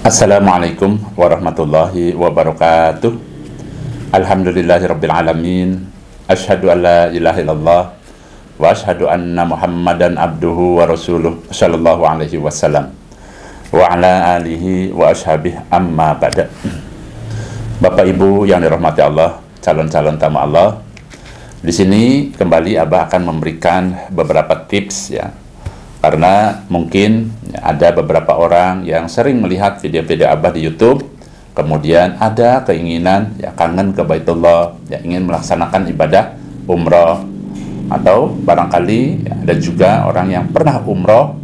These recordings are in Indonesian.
Assalamualaikum warahmatullahi wabarakatuh. Alhamdulillahirabbil alamin. Asyhadu an la ilaha illallah wa asyhadu anna Muhammadan abduhu wa rasuluh sallallahu alaihi wasallam wa ala alihi wa ashabihi amma ba'da. Bapak Ibu yang dirahmati Allah, calon-calon tamu Allah. Di sini kembali Abah akan memberikan beberapa tips ya. Karena mungkin ada beberapa orang yang sering melihat video-video Abah di YouTube, kemudian ada keinginan ya kangen ke Baitullah, ya ingin melaksanakan ibadah umroh, atau barangkali ya, ada juga orang yang pernah umroh,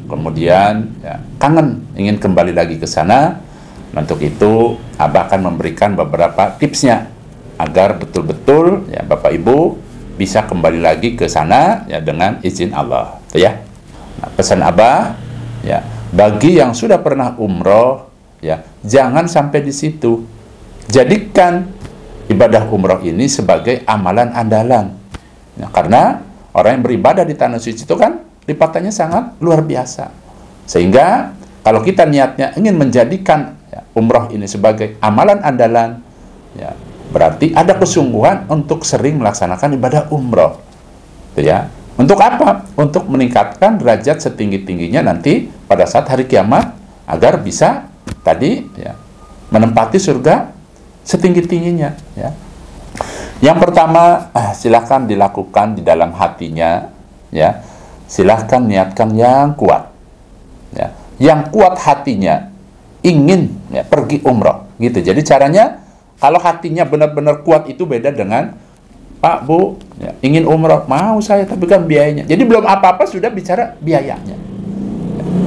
kemudian ya, kangen ingin kembali lagi ke sana. Untuk itu Abah akan memberikan beberapa tipsnya agar betul-betul ya Bapak Ibu bisa kembali lagi ke sana ya dengan izin Allah, ya. Nah, pesan Abah ya, bagi yang sudah pernah umroh ya, jangan sampai di situ. Jadikan ibadah umroh ini sebagai amalan andalan. Ya, karena orang yang beribadah di tanah suci itu kan lipatnya sangat luar biasa. Sehingga kalau kita niatnya ingin menjadikan ya, umroh ini sebagai amalan andalan, ya, berarti ada kesungguhan untuk sering melaksanakan ibadah umroh. Ya. Untuk apa? Untuk meningkatkan derajat setinggi-tingginya nanti pada saat hari kiamat, agar bisa tadi ya, menempati surga setinggi-tingginya. Ya. Yang pertama, silahkan dilakukan di dalam hatinya. Ya. Silahkan niatkan yang kuat. Ya. Yang kuat hatinya, ingin ya, pergi umroh. Gitu. Jadi caranya, kalau hatinya benar-benar kuat itu beda dengan Pak, Bu, ya, ingin umroh, mau saya, tapi kan biayanya. Jadi belum apa-apa sudah bicara biayanya.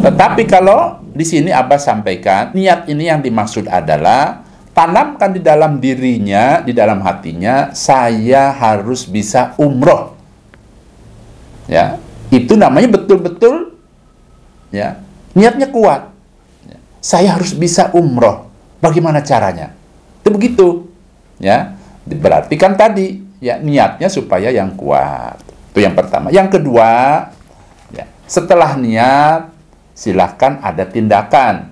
Tetapi kalau di sini Abah sampaikan, niat ini yang dimaksud adalah tanamkan di dalam dirinya, di dalam hatinya, saya harus bisa umroh. Ya, itu namanya betul-betul ya, niatnya kuat. Ya, saya harus bisa umroh. Bagaimana caranya? Itu begitu. Ya, berarti kan tadi ya niatnya supaya yang kuat. Itu yang pertama. Yang kedua, ya, setelah niat silahkan ada tindakan.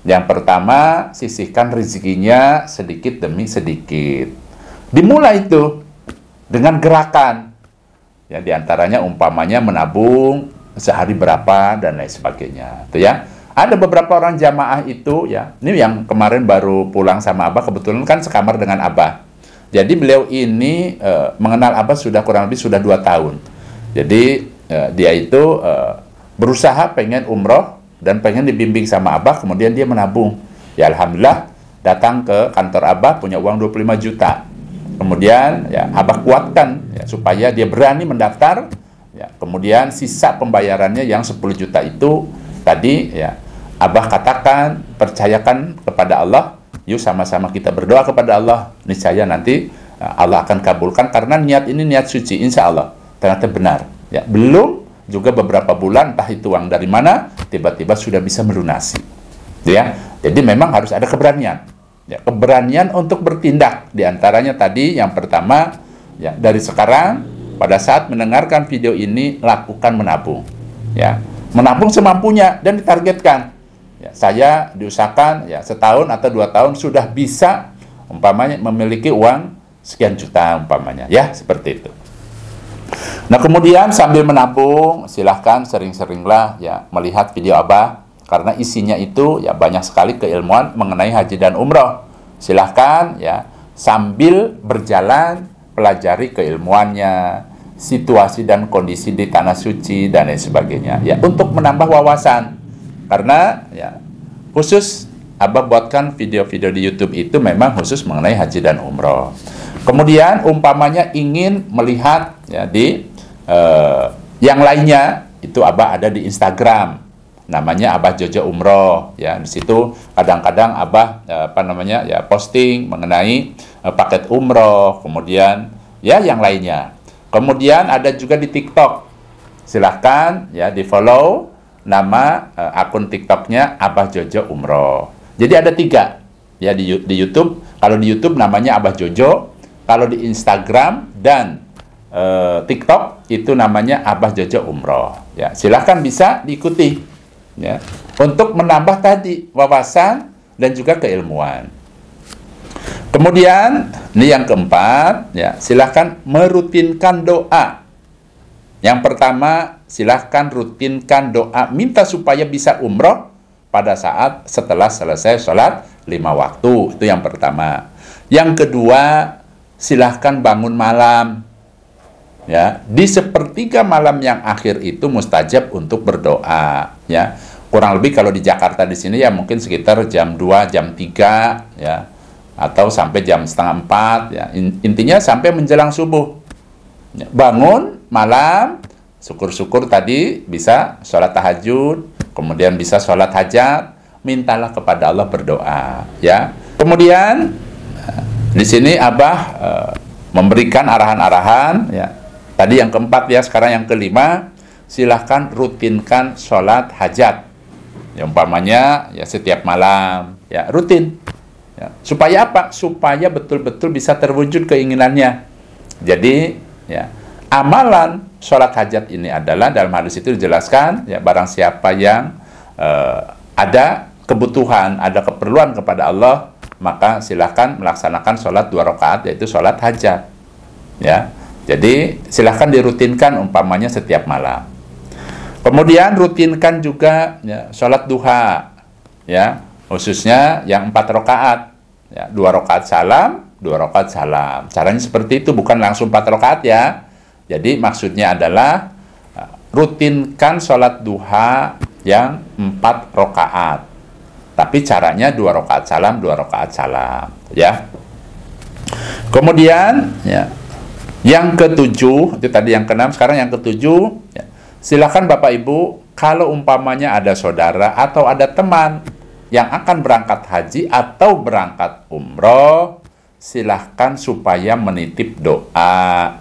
Yang pertama, sisihkan rezekinya sedikit demi sedikit. Dimulai itu dengan gerakan. Ya, diantaranya umpamanya menabung sehari berapa dan lain sebagainya. Itu ya. Ada beberapa orang jamaah itu ya. Ini yang kemarin baru pulang sama Abah, kebetulan kan sekamar dengan Abah. Jadi beliau ini mengenal Abah sudah kurang lebih sudah 2 tahun. Jadi dia itu berusaha pengen umroh dan pengen dibimbing sama Abah, kemudian dia menabung. Ya Alhamdulillah datang ke kantor Abah punya uang 25 juta. Kemudian ya Abah kuatkan ya, supaya dia berani mendaftar. Ya, kemudian sisa pembayarannya yang 10 juta itu tadi ya Abah katakan, percayakan kepada Allah. Yuk sama-sama kita berdoa kepada Allah, niscaya nanti Allah akan kabulkan, karena niat ini niat suci, insya Allah ternyata benar. Ya, belum juga beberapa bulan, entah itu uang dari mana, tiba-tiba sudah bisa melunasi. Ya, jadi memang harus ada keberanian. Ya, keberanian untuk bertindak. Di antaranya tadi yang pertama, ya dari sekarang pada saat mendengarkan video ini lakukan menabung. Ya, menabung semampunya dan ditargetkan. Ya, saya diusahakan ya setahun atau 2 tahun sudah bisa umpamanya memiliki uang sekian juta umpamanya, ya seperti itu. Nah kemudian sambil menabung silahkan sering-seringlah ya melihat video Abah, karena isinya itu ya banyak sekali keilmuan mengenai haji dan umroh. Silahkan ya sambil berjalan pelajari keilmuannya, situasi dan kondisi di tanah suci dan lain sebagainya ya, untuk menambah wawasan. Karena ya khusus Abah buatkan video-video di YouTube itu memang khusus mengenai haji dan umroh. Kemudian umpamanya ingin melihat ya di yang lainnya, itu Abah ada di Instagram, namanya Abah Jojo Umroh. Ya di situ kadang-kadang Abah ya posting mengenai paket umroh, kemudian ya yang lainnya. Kemudian ada juga di TikTok. Silahkan ya di follow. Nama akun TikToknya Abah Jojo Umroh. Jadi ada 3 ya di YouTube. Kalau di YouTube namanya Abah Jojo, kalau di Instagram dan TikTok itu namanya Abah Jojo Umroh. Ya, silahkan bisa diikuti. Ya, untuk menambah tadi wawasan dan juga keilmuan. Kemudian, ini yang keempat, ya, silahkan merutinkan doa. Yang pertama, silahkan rutinkan doa, minta supaya bisa umroh pada saat setelah selesai sholat 5 waktu. Itu yang pertama. Yang kedua, silahkan bangun malam. Ya, di sepertiga malam yang akhir itu mustajab untuk berdoa. Ya, kurang lebih kalau di Jakarta di sini ya mungkin sekitar jam 2, jam 3, ya, atau sampai jam setengah 4. Ya. Intinya sampai menjelang subuh. Ya, bangun malam, syukur-syukur tadi bisa sholat tahajud, kemudian bisa sholat hajat, mintalah kepada Allah, berdoa, ya. Kemudian di sini Abah memberikan arahan-arahan, ya. Tadi yang keempat, ya, sekarang yang kelima, silahkan rutinkan sholat hajat. Ya, umpamanya ya setiap malam, ya, rutin. Ya. Supaya apa? Supaya betul-betul bisa terwujud keinginannya. Jadi, ya, amalan sholat hajat ini adalah, dalam hadis itu dijelaskan, ya, barang siapa yang ada kebutuhan, ada keperluan kepada Allah, maka silahkan melaksanakan sholat 2 rakaat, yaitu sholat hajat. Ya, jadi silahkan dirutinkan umpamanya setiap malam. Kemudian rutinkan juga, ya, sholat duha, ya, khususnya yang 4 rakaat, ya, 2 rakaat salam, 2 rakaat salam. Caranya seperti itu, bukan langsung 4 rakaat, ya. Jadi maksudnya adalah rutinkan sholat duha yang 4 rakaat. Tapi caranya 2 rakaat salam, 2 rakaat salam, ya. Kemudian, ya, yang ketujuh, itu tadi yang keenam, sekarang yang ketujuh, ya, silakan Bapak Ibu, kalau umpamanya ada saudara atau ada teman yang akan berangkat haji atau berangkat umroh, silahkan supaya menitip doa.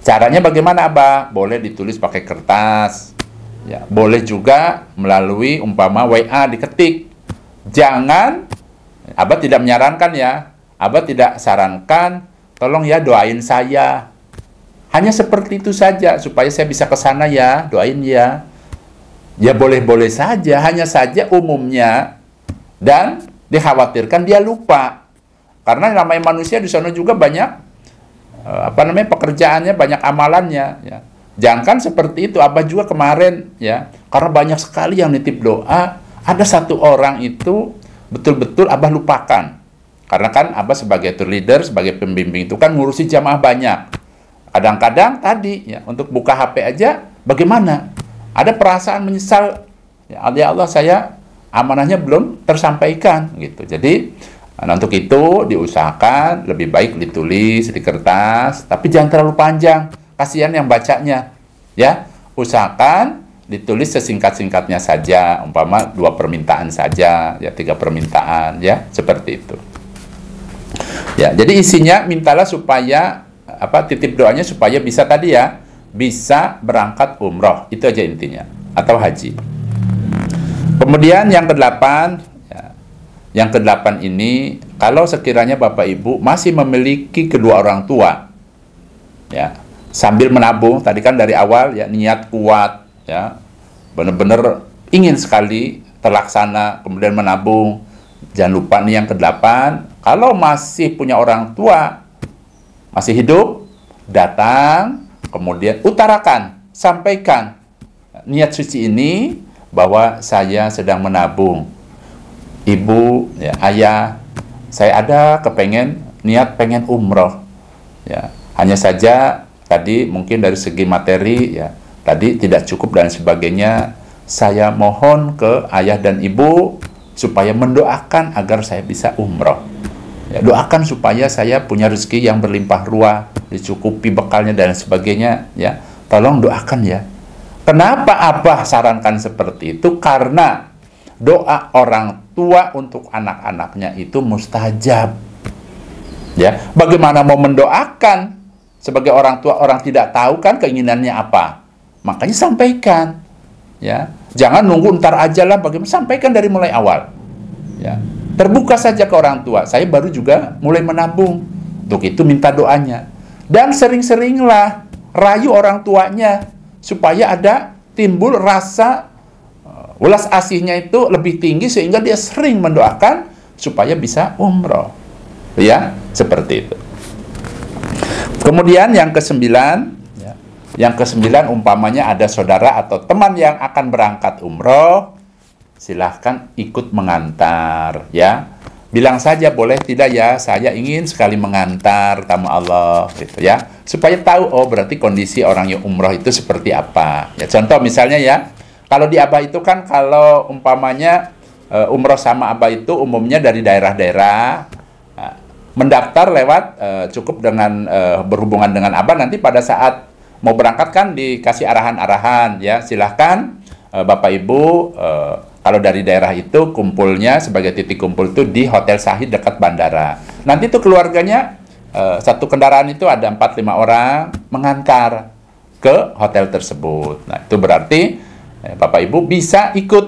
Caranya bagaimana, Abah? Boleh ditulis pakai kertas, ya, boleh juga melalui umpama WA diketik. Jangan, Abah tidak menyarankan, ya, Abah tidak sarankan, tolong ya doain saya. Hanya seperti itu saja, supaya saya bisa ke sana ya, doain ya. Ya boleh-boleh saja, hanya saja umumnya, dan dikhawatirkan dia lupa. Karena namanya manusia di sana juga banyak pekerjaannya, banyak amalannya, ya. Jangan seperti itu. Abah juga kemarin, ya, karena banyak sekali yang nitip doa, ada satu orang itu betul-betul Abah lupakan. Karena kan Abah sebagai tour leader, sebagai pembimbing itu kan ngurusi jamaah banyak. Kadang-kadang tadi, ya, untuk buka HP aja bagaimana? Ada perasaan menyesal, ya Allah, saya amanahnya belum tersampaikan, gitu. Jadi untuk itu diusahakan lebih baik ditulis di kertas, tapi jangan terlalu panjang, kasihan yang bacanya, ya. Usahakan ditulis sesingkat-singkatnya saja, umpama 2 permintaan saja, ya, 3 permintaan, ya, seperti itu. Ya, jadi isinya mintalah supaya titip doanya supaya bisa tadi, ya, bisa berangkat umroh, itu aja intinya, atau haji. Kemudian yang kedelapan, yang kedelapan ini, kalau sekiranya Bapak Ibu masih memiliki kedua orang tua, ya, sambil menabung, tadi kan dari awal, ya, niat kuat, ya, benar-benar ingin sekali terlaksana, kemudian menabung. Jangan lupa nih yang kedelapan, kalau masih punya orang tua, masih hidup, datang, kemudian utarakan, sampaikan niat suci ini, bahwa saya sedang menabung. Ibu, ya, ayah, saya ada niat pengen umroh, ya. Hanya saja tadi mungkin dari segi materi, ya, tadi tidak cukup dan sebagainya. Saya mohon ke ayah dan ibu supaya mendoakan agar saya bisa umroh. Ya, doakan supaya saya punya rezeki yang berlimpah ruah, dicukupi bekalnya dan sebagainya, ya. Tolong doakan, ya. Kenapa Abah sarankan seperti itu? Karena doa orang tua untuk anak-anaknya itu mustajab. Ya, bagaimana mau mendoakan sebagai orang tua, orang tidak tahu kan keinginannya apa. Makanya sampaikan. Ya, jangan nunggu ntar aja lah, bagaimana, sampaikan dari mulai awal. Ya, terbuka saja ke orang tua. Saya baru juga mulai menabung. Untuk itu minta doanya. Dan sering-seringlah rayu orang tuanya supaya ada timbul rasa Welas asihnya itu lebih tinggi sehingga dia sering mendoakan supaya bisa umroh. Ya, seperti itu. Kemudian yang kesembilan, umpamanya ada saudara atau teman yang akan berangkat umroh, silahkan ikut mengantar, ya. Bilang saja boleh tidak ya, saya ingin sekali mengantar tamu Allah, gitu ya. Supaya tahu, oh berarti kondisi orang yang umroh itu seperti apa. Ya, contoh misalnya ya, kalau di Abah itu kan kalau umpamanya umroh sama Abah itu umumnya dari daerah-daerah, mendaftar lewat cukup dengan berhubungan dengan Abah, nanti pada saat mau berangkat kan dikasih arahan-arahan, ya silahkan Bapak Ibu kalau dari daerah itu kumpulnya sebagai titik kumpul itu di Hotel Sahid dekat bandara. Nanti tuh keluarganya satu kendaraan itu ada 4-5 orang mengantar ke hotel tersebut. Nah itu berarti Bapak Ibu bisa ikut,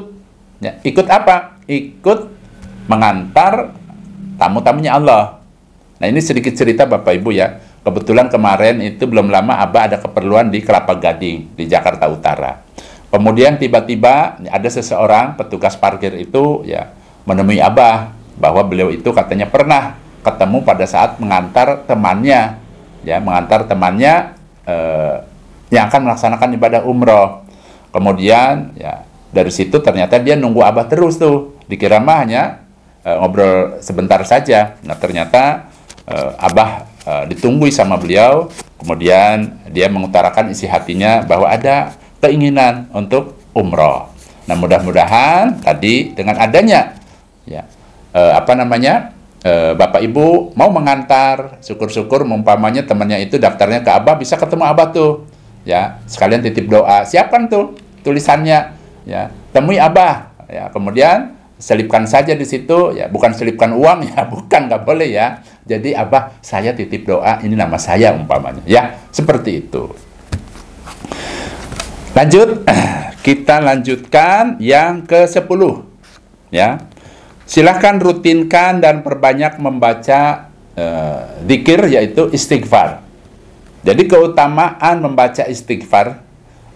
ya, ikut apa? Ikut mengantar tamu-tamunya Allah. Nah ini sedikit cerita Bapak Ibu ya. Kebetulan kemarin itu belum lama Abah ada keperluan di Kelapa Gading di Jakarta Utara. Kemudian tiba-tiba ada seseorang petugas parkir itu ya menemui Abah bahwa beliau itu katanya pernah ketemu pada saat mengantar temannya, ya mengantar temannya yang akan melaksanakan ibadah umroh. Kemudian ya dari situ ternyata dia nunggu Abah terus tuh, dikira mah hanya ngobrol sebentar saja. Nah ternyata Abah ditunggui sama beliau, kemudian dia mengutarakan isi hatinya bahwa ada keinginan untuk umroh. Nah mudah-mudahan tadi dengan adanya ya Bapak Ibu mau mengantar, syukur-syukur umpamanya temannya itu daftarnya ke Abah, bisa ketemu Abah tuh, ya sekalian titip doa, siapkan tuh tulisannya, ya temui Abah, ya kemudian selipkan saja di situ, ya bukan selipkan uang ya, bukan, nggak boleh ya. Jadi Abah saya titip doa, ini nama saya umpamanya, ya seperti itu. Lanjut, kita lanjutkan yang ke-10, ya. Silahkan rutinkan dan perbanyak membaca zikir, yaitu istighfar. Jadi keutamaan membaca istighfar,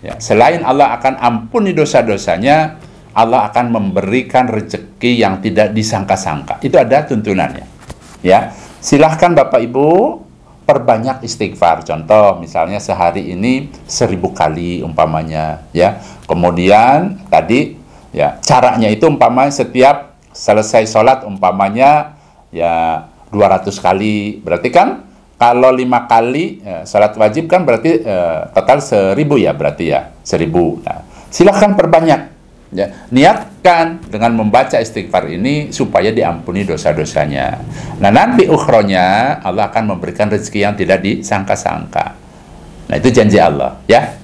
ya, selain Allah akan ampuni dosa-dosanya, Allah akan memberikan rezeki yang tidak disangka-sangka. Itu ada tuntunannya. Ya, silahkan Bapak Ibu perbanyak istighfar. Contoh, misalnya sehari ini 1000 kali umpamanya, ya. Kemudian tadi, ya caranya itu umpamanya setiap selesai sholat umpamanya ya 200 kali. Berarti kan kalau 5 kali sholat wajib kan berarti total 1000 ya, berarti ya 1000. Nah, silahkan perbanyak. Ya, niatkan dengan membaca istighfar ini supaya diampuni dosa-dosanya. Nah nanti ukhronya Allah akan memberikan rezeki yang tidak disangka-sangka. Nah itu janji Allah, ya.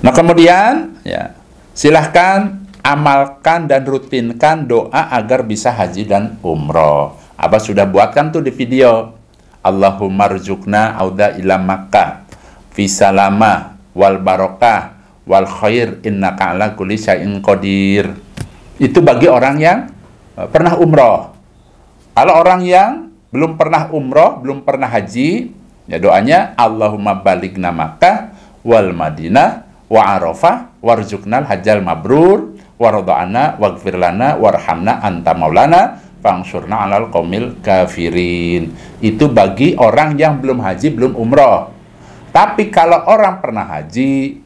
Nah kemudian ya silahkan amalkan dan rutinkan doa agar bisa haji dan umroh. Abah sudah buatkan tuh di video. Allahumma rzuqna auda ila Makkah fi salamah wal barokah wal khair innaka ala kulli syai'in qadir. Itu bagi orang yang pernah umroh. Kalau orang yang belum pernah umroh, belum pernah haji, ya doanya Allahumma balighna Makkah wal Madinah wa Arafah warzuqnal hajjal mabrur waradha'ana waghfir lana warhamna anta maulana fangsurna 'alal qaumil kafirin. Itu bagi orang yang belum haji, belum umroh. Tapi kalau orang pernah haji,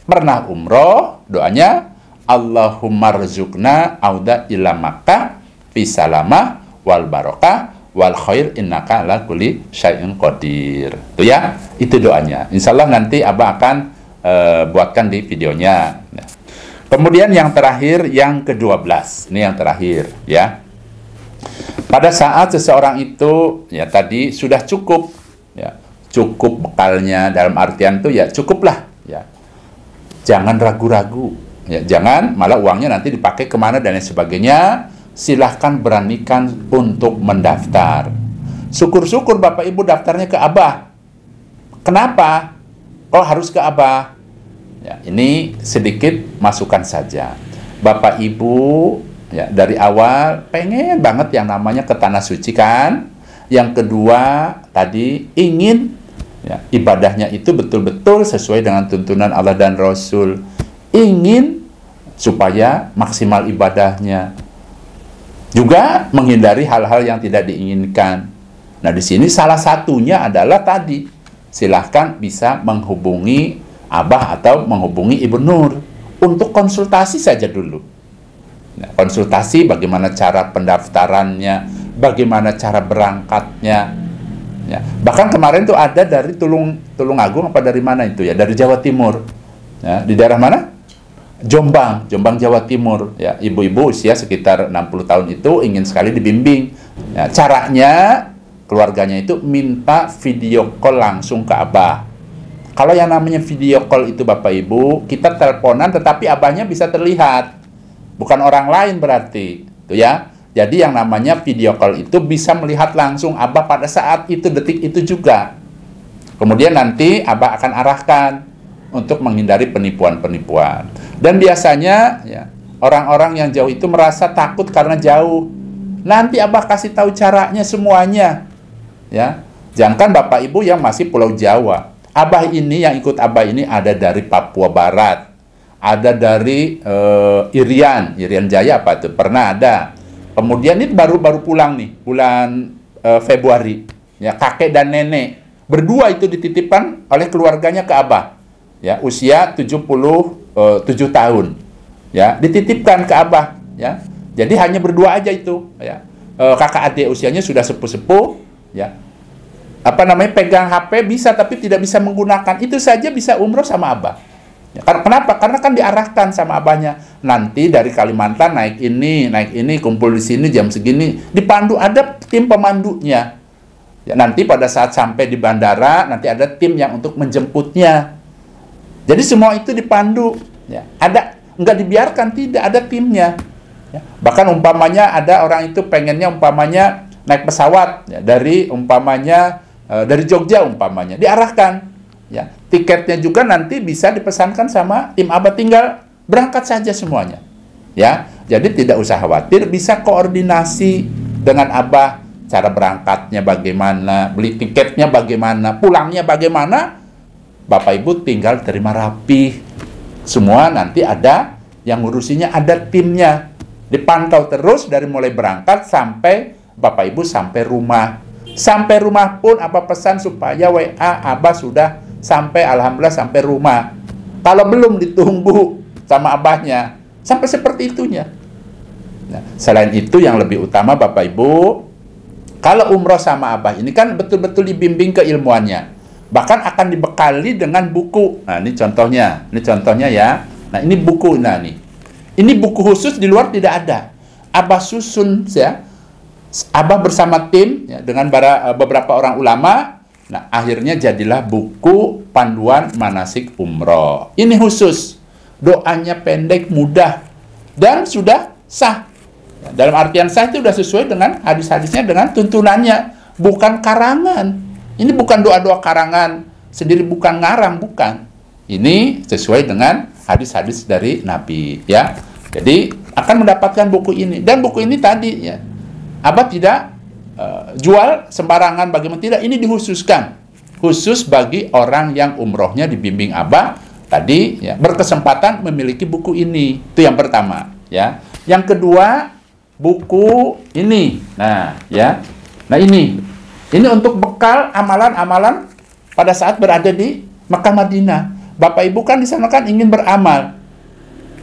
pernah umroh, doanya Allahumma rzuqna auda ila Makkah fi salamah wal barokah wal khair innaka ala kulli syai'in qadir. Itu ya, itu doanya. Insyaallah nanti Abah akan buatkan di videonya. Nah. Kemudian yang terakhir, yang ke-12. Ini yang terakhir, ya. Pada saat seseorang itu ya tadi sudah cukup, ya, cukup bekalnya, dalam artian itu ya cukuplah, ya. Jangan ragu-ragu, ya, jangan malah uangnya nanti dipakai kemana dan lain sebagainya. Silahkan beranikan untuk mendaftar. Syukur-syukur Bapak Ibu daftarnya ke Abah. Kenapa? Kok harus ke Abah? Ya, ini sedikit masukan saja. Bapak Ibu ya dari awal pengen banget yang namanya ke Tanah Suci kan. Yang kedua tadi ingin ya, ibadahnya itu betul-betul sesuai dengan tuntunan Allah dan Rasul. Ingin supaya maksimal ibadahnya. Juga menghindari hal-hal yang tidak diinginkan. Nah, di sini salah satunya adalah tadi, silahkan bisa menghubungi Abah atau menghubungi Ibu Nur untuk konsultasi saja dulu. Nah, konsultasi bagaimana cara pendaftarannya, bagaimana cara berangkatnya. Ya. Bahkan kemarin tuh ada dari Tulungagung apa dari mana itu ya, dari Jawa Timur. Ya, di daerah mana? Jombang, Jawa Timur. Ya, ibu-ibu usia sekitar 60 tahun itu ingin sekali dibimbing. Ya, caranya keluarganya itu minta video call langsung ke Abah. Kalau yang namanya video call itu Bapak Ibu, kita teleponan tetapi Abahnya bisa terlihat. Bukan orang lain berarti. Itu ya. Jadi yang namanya video call itu bisa melihat langsung Abah pada saat itu, detik itu juga. Kemudian nanti Abah akan arahkan untuk menghindari penipuan-penipuan. Dan biasanya ya, orang-orang yang jauh itu merasa takut karena jauh. Nanti Abah kasih tahu caranya semuanya. Ya. Jangankan Bapak Ibu yang masih Pulau Jawa. Abah ini, yang ikut Abah ini ada dari Papua Barat. Ada dari Irian Jaya apa itu? Pernah ada. Kemudian ini baru pulang nih, bulan Februari. Ya, kakek dan nenek. Berdua itu dititipkan oleh keluarganya ke Abah. Ya, usia 77 tahun. Ya, dititipkan ke Abah, ya. Jadi hanya berdua aja itu, ya. Kakak adik usianya sudah sepuh-sepuh, ya. Apa namanya, pegang HP bisa tapi tidak bisa menggunakan. Itu saja bisa umroh sama Abah. Ya, kenapa? Karena kan diarahkan sama Abahnya. Nanti dari Kalimantan naik ini, kumpul di sini jam segini. Dipandu, ada tim pemandunya. Ya, nanti pada saat sampai di bandara, nanti ada tim yang untuk menjemputnya. Jadi semua itu dipandu, ya. Ada, nggak dibiarkan, tidak ada timnya. Ya. Bahkan umpamanya ada orang itu pengennya umpamanya naik pesawat, ya, dari umpamanya dari Jogja umpamanya, diarahkan. Ya. Tiketnya juga nanti bisa dipesankan sama tim Abah, tinggal berangkat saja semuanya. Ya, jadi tidak usah khawatir, bisa koordinasi dengan Abah, cara berangkatnya bagaimana, beli tiketnya bagaimana, pulangnya bagaimana. Bapak Ibu tinggal terima rapi. Semua nanti ada yang ngurusinya, ada timnya. Dipantau terus dari mulai berangkat sampai Bapak Ibu sampai rumah. Sampai rumah pun Abah pesan supaya WA Abah sudah sampai, alhamdulillah sampai rumah. Kalau belum, ditunggu sama Abahnya. Sampai seperti itunya. Nah, selain itu yang lebih utama Bapak Ibu, kalau umroh sama Abah ini kan betul-betul dibimbing keilmuannya. Bahkan akan dibekali dengan buku. Nah, ini contohnya ya. Nah, ini buku. Nah, ini buku khusus, di luar tidak ada. Abah susun ya. Abah bersama tim ya, dengan beberapa orang ulama. Nah, akhirnya jadilah buku panduan manasik umroh. Ini khusus. Doanya pendek, mudah, dan sudah sah. Ya, dalam artian sah itu sudah sesuai dengan hadis-hadisnya, dengan tuntunannya. Bukan karangan. Ini bukan doa-doa karangan sendiri, bukan ngarang, bukan. Ini sesuai dengan hadis-hadis dari Nabi, ya. Jadi akan mendapatkan buku ini. Dan buku ini tadi, ya, Abah tidak jual sembarangan, bagaimana tidak. Ini dikhususkan khusus bagi orang yang umrohnya dibimbing Abah tadi, ya, berkesempatan memiliki buku ini. Itu yang pertama, ya. Yang kedua, buku ini. Nah, ya. Nah, ini untuk bekal amalan-amalan pada saat berada di Mekah Madinah. Bapak Ibu kan di sana kan ingin beramal.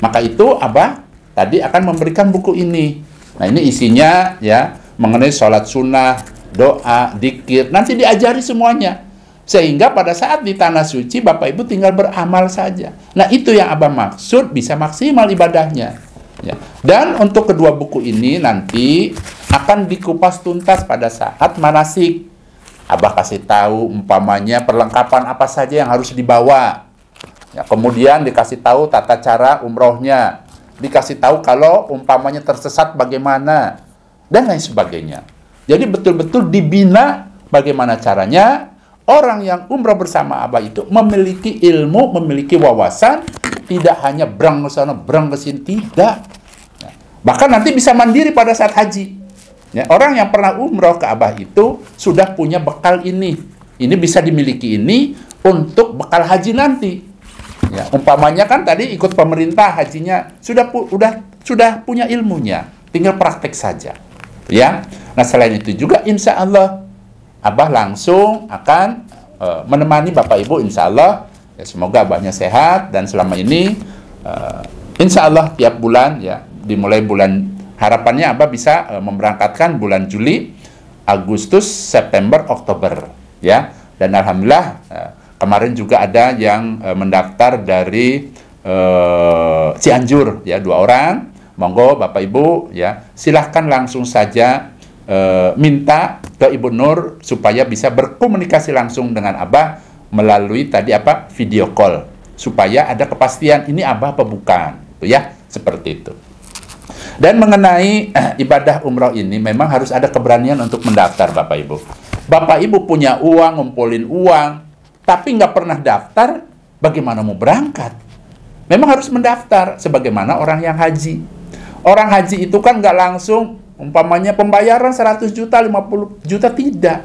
Maka itu Abah tadi akan memberikan buku ini. Nah, ini isinya ya mengenai sholat sunnah, doa, dzikir. Nanti diajari semuanya. Sehingga pada saat di tanah suci Bapak Ibu tinggal beramal saja. Nah, itu yang Abah maksud, bisa maksimal ibadahnya. Ya. Dan untuk kedua buku ini nanti akan dikupas tuntas pada saat manasik. Abah kasih tahu umpamanya perlengkapan apa saja yang harus dibawa. Ya, kemudian dikasih tahu tata cara umrohnya. Dikasih tahu kalau umpamanya tersesat bagaimana. Dan lain sebagainya. Jadi betul-betul dibina bagaimana caranya orang yang umroh bersama Abah itu memiliki ilmu, memiliki wawasan. Tidak hanya brang ke sana, brang ke sini. Tidak. Ya. Bahkan nanti bisa mandiri pada saat haji. Ya, orang yang pernah umroh ke Abah itu sudah punya bekal ini. Ini bisa dimiliki ini untuk bekal haji nanti. Ya, umpamanya kan tadi ikut pemerintah hajinya sudah punya ilmunya, tinggal praktek saja. Ya. Nah, selain itu juga insya Allah Abah langsung akan menemani Bapak Ibu insya Allah. Ya, semoga Abahnya sehat dan selama ini insya Allah tiap bulan ya, dimulai bulan harapannya Abah bisa memberangkatkan bulan Juli, Agustus, September, Oktober ya. Dan alhamdulillah kemarin juga ada yang mendaftar dari Cianjur ya, 2 orang. Monggo Bapak Ibu ya, silahkan langsung saja minta ke Ibu Nur supaya bisa berkomunikasi langsung dengan Abah melalui tadi video call, supaya ada kepastian ini Abah apa bukan, gitu ya, seperti itu. Dan mengenai ibadah umroh ini memang harus ada keberanian untuk mendaftar Bapak Ibu. Bapak Ibu punya uang, ngumpulin uang, tapi nggak pernah daftar, bagaimana mau berangkat? Memang harus mendaftar, sebagaimana orang yang haji. Orang haji itu kan nggak langsung, umpamanya pembayaran 100 juta, 50 juta, tidak.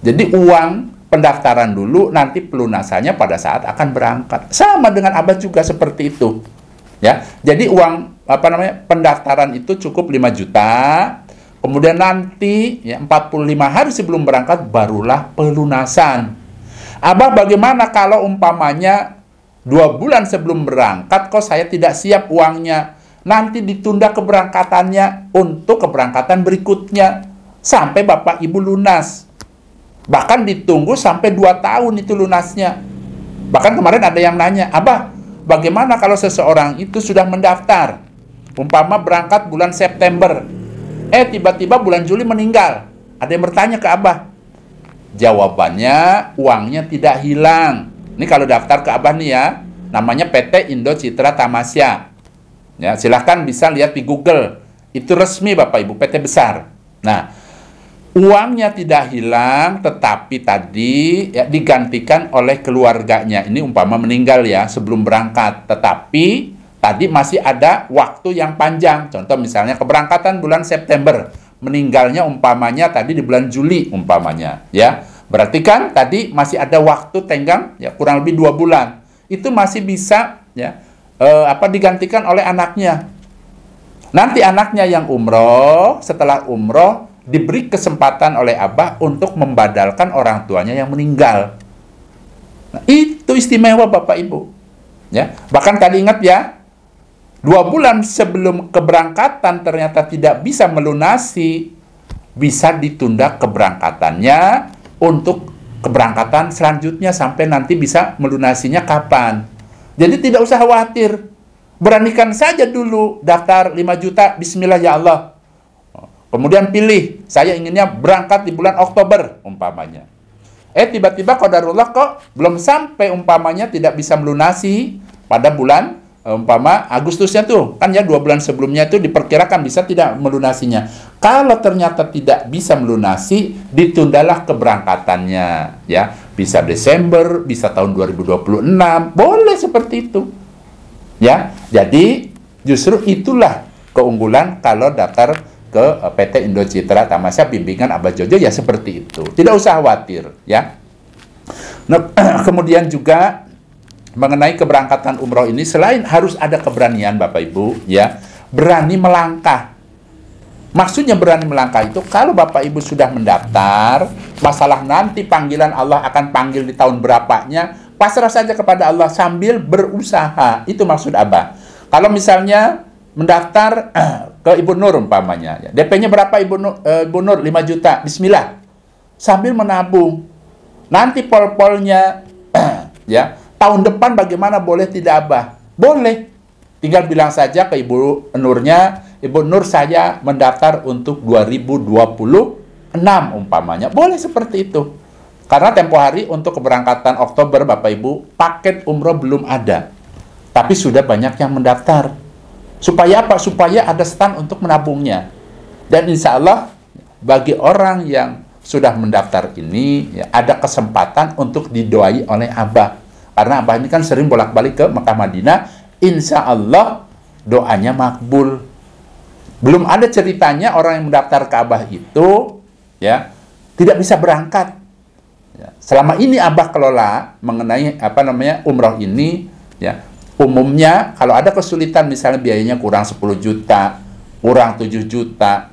Jadi uang pendaftaran dulu, nanti pelunasannya pada saat akan berangkat. Sama dengan Abah juga seperti itu. Ya, jadi uang pendaftaran itu cukup 5 juta, kemudian nanti ya 45 hari sebelum berangkat barulah pelunasan. Abah bagaimana kalau umpamanya 2 bulan sebelum berangkat kok saya tidak siap uangnya, nanti ditunda keberangkatannya untuk keberangkatan berikutnya sampai Bapak Ibu lunas. Bahkan ditunggu sampai 2 tahun itu lunasnya. Bahkan kemarin ada yang nanya, Abah, bagaimana kalau seseorang itu sudah mendaftar, umpama berangkat bulan September, tiba-tiba bulan Juli meninggal? Ada yang bertanya ke Abah. Jawabannya, uangnya tidak hilang. Ini kalau daftar ke Abah nih ya, namanya PT Indo Citra Tamasya. Ya, silahkan bisa lihat di Google. Itu resmi Bapak Ibu, PT besar. Nah, uangnya tidak hilang, tetapi tadi ya, digantikan oleh keluarganya. Ini umpama meninggal ya sebelum berangkat, tetapi tadi masih ada waktu yang panjang. Contoh misalnya keberangkatan bulan September, meninggalnya umpamanya tadi di bulan Juli umpamanya, ya. Berarti kan tadi masih ada waktu tenggang ya kurang lebih 2 bulan. Itu masih bisa ya digantikan oleh anaknya. Nanti anaknya yang umroh, setelah umroh diberi kesempatan oleh Abah untuk membadalkan orang tuanya yang meninggal. Nah, itu istimewa Bapak Ibu. Ya, bahkan tadi ingat ya, 2 bulan sebelum keberangkatan ternyata tidak bisa melunasi, bisa ditunda keberangkatannya untuk keberangkatan selanjutnya sampai nanti bisa melunasinya kapan. Jadi tidak usah khawatir. Beranikan saja dulu daftar 5 juta, bismillah ya Allah. Kemudian pilih, saya inginnya berangkat di bulan Oktober umpamanya. Tiba-tiba qadarullah kok belum sampai umpamanya tidak bisa melunasi pada bulan umpama Agustusnya tuh. Kan ya 2 bulan sebelumnya itu diperkirakan bisa tidak melunasinya. Kalau ternyata tidak bisa melunasi, ditundalah keberangkatannya ya. Bisa Desember, bisa tahun 2026, boleh seperti itu. Ya, jadi justru itulah keunggulan kalau daftar ke PT Indo Citra Tamasya bimbingan Abah Jojo ya seperti itu. Tidak usah khawatir ya. Nah, kemudian juga mengenai keberangkatan umroh ini selain harus ada keberanian Bapak Ibu ya, berani melangkah. Maksudnya berani melangkah itu kalau Bapak Ibu sudah mendaftar, masalah nanti panggilan Allah akan panggil di tahun berapanya, pasrah saja kepada Allah sambil berusaha. Itu maksud Abah. Kalau misalnya mendaftar ke Ibu Nur umpamanya, ya, DP-nya berapa Ibu Nur? 5 juta. Bismillah. Sambil menabung. Nanti pol-polnya ya, tahun depan bagaimana, boleh tidak Abah? Boleh. Tinggal bilang saja ke Ibu Nurnya, Ibu Nur saya mendaftar untuk 2026 umpamanya. Boleh seperti itu. Karena tempo hari untuk keberangkatan Oktober Bapak Ibu, paket umroh belum ada. Tapi sudah banyak yang mendaftar. Supaya apa? Supaya ada stand untuk menabungnya. Dan insya Allah bagi orang yang sudah mendaftar ini ya, ada kesempatan untuk didoai oleh Abah. Karena Abah ini kan sering bolak-balik ke Mekah Madinah. Insya Allah doanya makbul. Belum ada ceritanya orang yang mendaftar ke Abah itu ya tidak bisa berangkat. Ya, selama ini Abah kelola mengenai umroh ini Ya, umumnya kalau ada kesulitan misalnya biayanya kurang 10 juta, kurang 7 juta,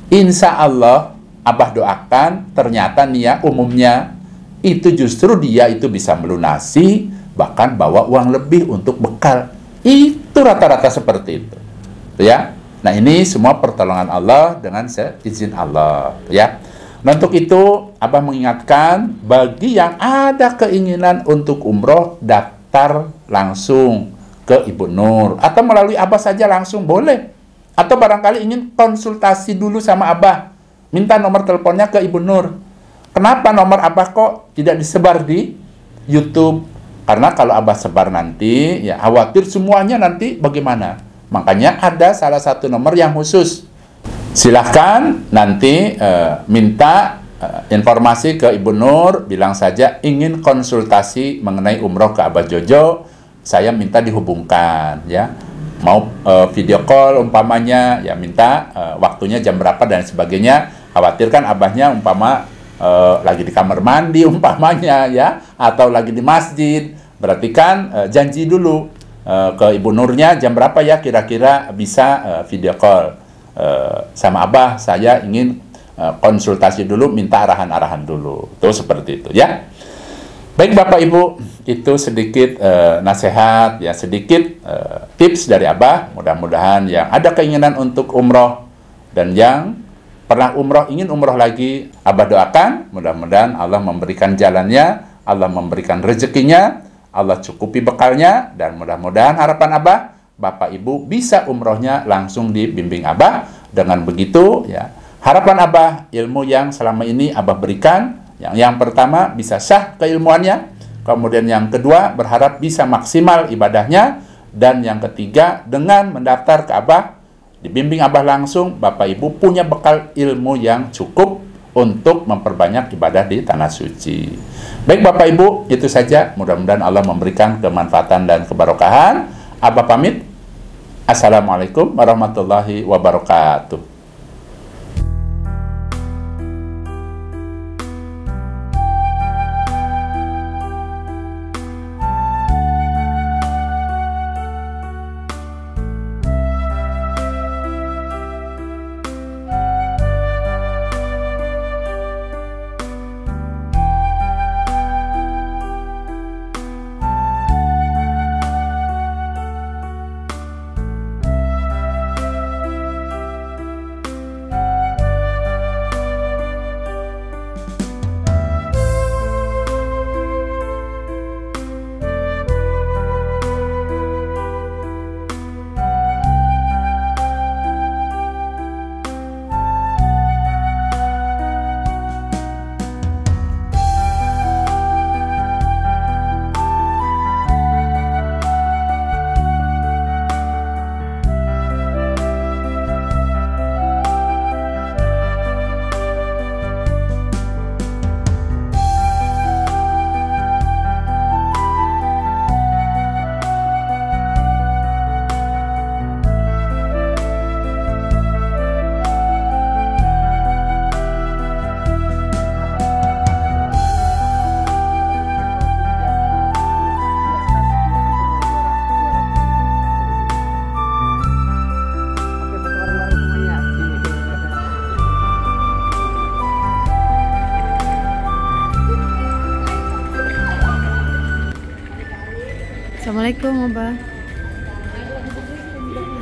insya Allah Abah doakan ternyata nih ya umumnya itu justru dia itu bisa melunasi, bahkan bawa uang lebih untuk bekal. Itu rata-rata seperti itu. Ya. Nah, ini semua pertolongan Allah dengan seizin Allah, ya. Nah, untuk itu Abah mengingatkan bagi yang ada keinginan untuk umroh, daftar langsung ke Ibu Nur atau melalui Abah saja langsung boleh. Atau barangkali ingin konsultasi dulu sama Abah, minta nomor teleponnya ke Ibu Nur. Kenapa nomor Abah kok tidak disebar di YouTube? Karena kalau Abah sebar nanti, ya khawatir semuanya nanti bagaimana. Makanya ada salah satu nomor yang khusus. Silahkan nanti minta informasi ke Ibu Nur, bilang saja ingin konsultasi mengenai umroh ke Abah Jojo, saya minta dihubungkan, ya. Mau video call umpamanya, ya minta waktunya jam berapa dan sebagainya. Khawatirkan Abahnya umpama lagi di kamar mandi umpamanya, ya, atau lagi di masjid. Berarti kan janji dulu ke Ibu Nurnya jam berapa ya kira-kira bisa video call sama Abah, saya ingin konsultasi dulu, minta arahan-arahan dulu. Itu seperti itu, ya. Baik Bapak Ibu, itu sedikit nasihat, ya, sedikit tips dari Abah. Mudah-mudahan yang ada keinginan untuk umroh dan yang pernah umroh, ingin umroh lagi, Abah doakan mudah-mudahan Allah memberikan jalannya, Allah memberikan rezekinya, Allah cukupi bekalnya, dan mudah-mudahan harapan Abah, Bapak Ibu bisa umrohnya langsung dibimbing Abah. Dengan begitu, ya, harapan Abah, ilmu yang selama ini Abah berikan, yang pertama bisa sah keilmuannya, kemudian yang kedua berharap bisa maksimal ibadahnya, dan yang ketiga dengan mendaftar ke Abah, dibimbing Abah langsung, Bapak Ibu punya bekal ilmu yang cukup untuk memperbanyak ibadah di Tanah Suci. Baik Bapak Ibu, itu saja. Mudah-mudahan Allah memberikan kemanfaatan dan keberkahan. Abah pamit. Assalamualaikum warahmatullahi wabarakatuh. Assalamualaikum Abah.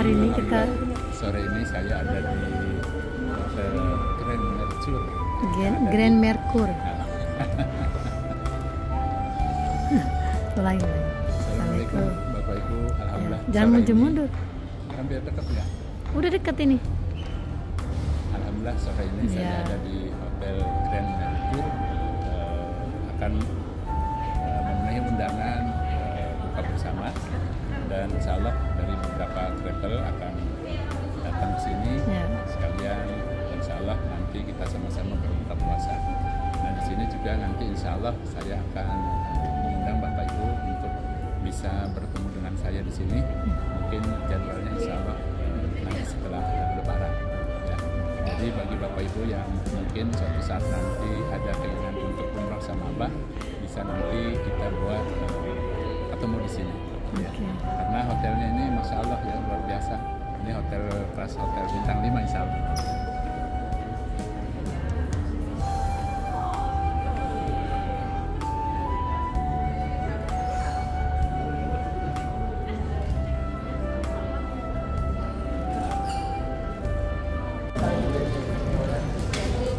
Hari ini kita Sore ini saya ada di Hotel Grand Mercure. Grand Mercure. Lain. Assalamualaikum Bapak Ibu, alhamdulillah. Jangan mundur-mundur. Hampir dekat ya. Udah dekat ini. Alhamdulillah sore ini saya ada di Hotel Grand Mercure, akan memenuhi undangan buka bersama, dan insya Allah dari beberapa travel akan datang ke sini sekalian. Insya Allah nanti kita sama-sama berbuka puasa. Nah di sini juga nanti insya Allah saya akan mengundang Bapak Ibu untuk bisa bertemu dengan saya di sini. Mungkin jadwalnya insya Allah nanti setelah Lebaran. Ya. Jadi bagi Bapak Ibu yang mungkin suatu saat nanti ada keinginan untuk umrah sama Abah, bisa nanti kita buat ketemu di sini. Ya. Oke. Karena hotelnya ini Masya Allah ya, luar biasa. Ini hotel kelas hotel bintang 5 insya Allah.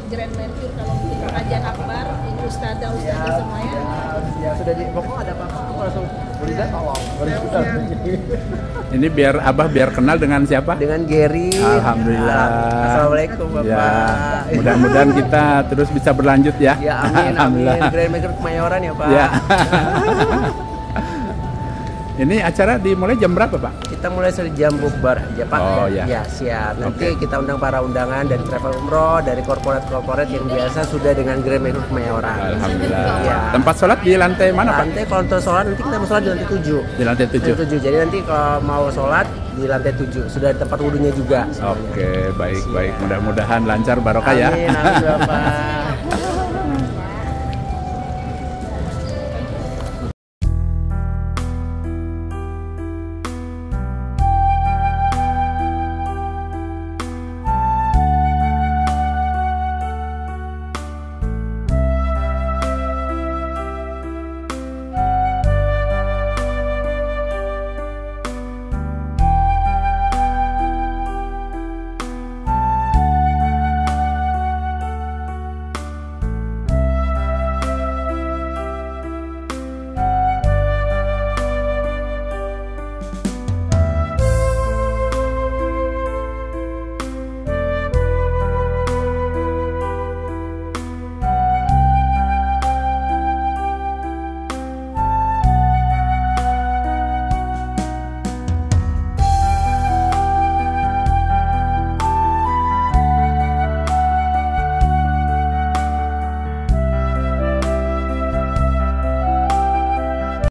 Grand Mercure kalau mungkin kajian akbar, ini ustadzah semuanya. Ya sudah di pokok ada apa-apa aku langsung berikan awal. Ini biar Abah biar kenal dengan siapa? Dengan Gary. Alhamdulillah. Assalamualaikum Bapak. Ya, mudah-mudahan kita terus bisa berlanjut ya. Ya amin amin. Grand Mercure Kemayoran ya Pak. Ya. Ini acara dimulai jam berapa Pak? Kita mulai sejam bukber aja Pak. Oh, ya. Ya siap. Nanti Oke. kita undang para undangan dari travel umroh, dari korporat-korporat yang biasa sudah dengan Grand Mercure Kemayoran. Alhamdulillah. Ya. Tempat sholat di lantai mana Pak? Lantai kalau untuk sholat nanti kita mau sholat di lantai 7. Di lantai 7. Lantai 7. Jadi nanti kalau mau sholat di lantai 7 sudah ada tempat wudhunya juga. semuanya. Oke, baik. Mudah-mudahan lancar barokah ya. Amin, amin Bapak.